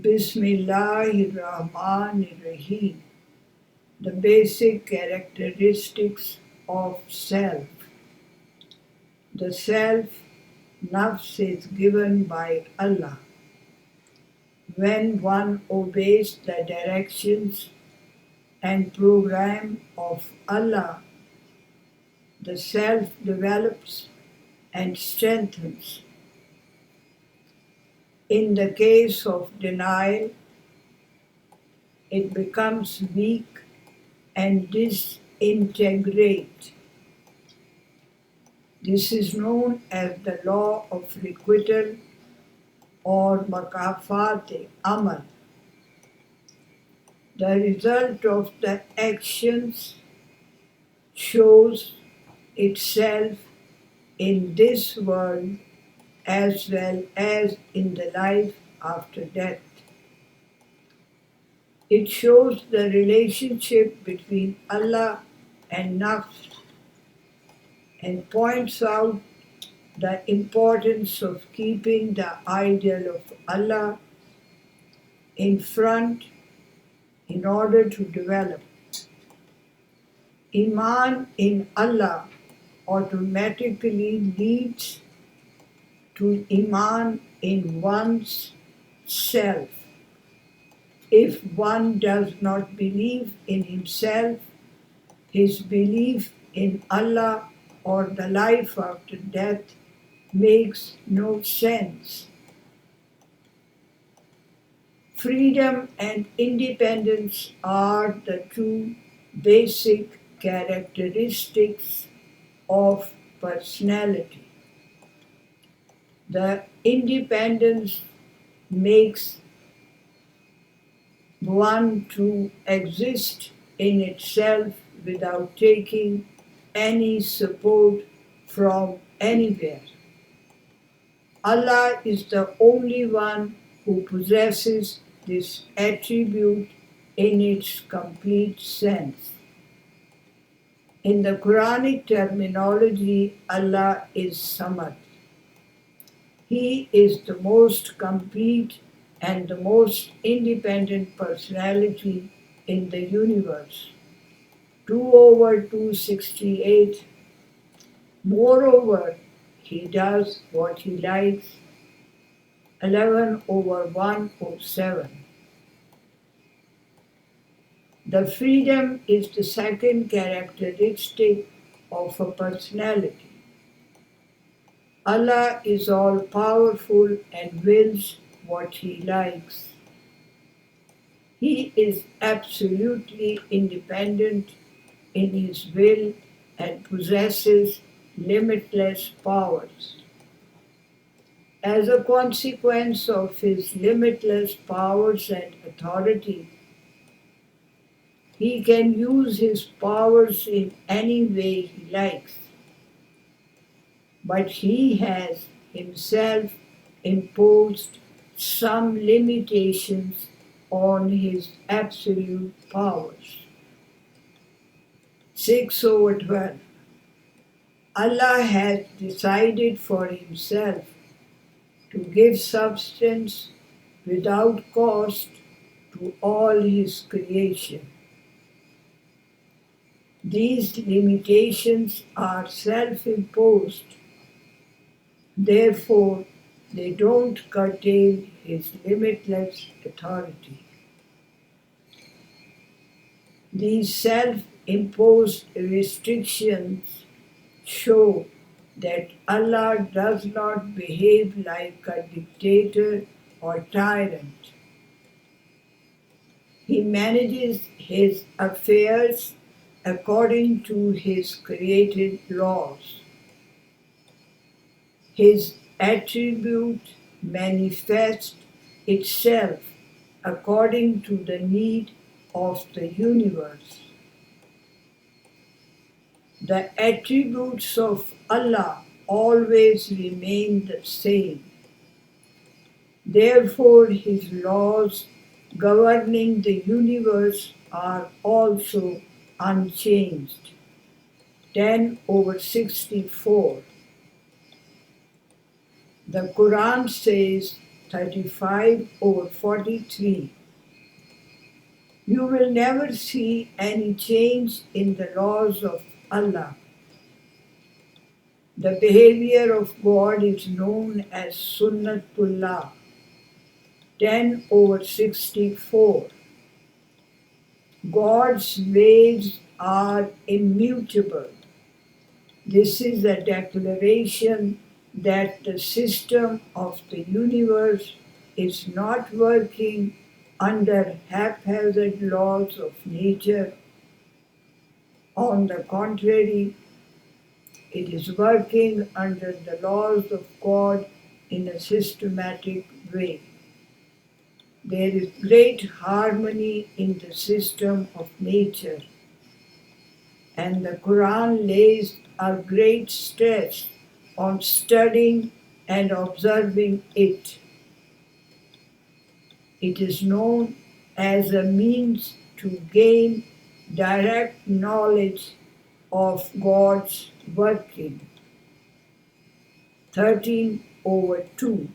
Bismillahirrahmanirrahim. The basic characteristics of self. The self, nafs, is given by Allah. When one obeys the directions and program of Allah, the self develops and strengthens. In the case of denial, it becomes weak and disintegrate. This is known as the law of requital or makafat amal. The result of the actions shows itself in this world as well as in the life after death. It shows the relationship between Allah and nafs and points out the importance of keeping the ideal of Allah in front in order to develop. Iman in Allah automatically leads to Iman in one's self. If one does not believe in himself, his belief in Allah or the life after death makes no sense. Freedom and independence are the two basic characteristics of personality. The independence makes one to exist in itself without taking any support from anywhere. Allah is the only one who possesses this attribute in its complete sense. In the Quranic terminology, Allah is Samad. He is the most complete and the most independent personality in the universe. 2/268. Moreover, he does what he likes. 11/107. The freedom is the second characteristic of a personality. Allah is all powerful and wills what He likes. He is absolutely independent in His will and possesses limitless powers. As a consequence of His limitless powers and authority, He can use His powers in any way He likes. But He has Himself imposed some limitations on His absolute powers. 6/12. Allah has decided for Himself to give substance without cost to all His creation. These limitations are self-imposed, therefore they don't curtail His limitless authority. These self-imposed restrictions show that Allah does not behave like a dictator or tyrant. He manages His affairs according to His created laws. His attribute manifests itself according to the need of the universe. The attributes of Allah always remain the same. Therefore, His laws governing the universe are also unchanged. 10/64. The Quran says 35/43. You will never see any change in the laws of Allah. The behavior of God is known as Sunnatullah. 10/64. God's ways are immutable. This is a declaration that the system of the universe is not working under haphazard laws of nature. On the contrary, it is working under the laws of God in a systematic way. There is great harmony in the system of nature, and the Quran lays a great stress on studying and observing it. It is known as a means to gain direct knowledge of God's working. 13/2.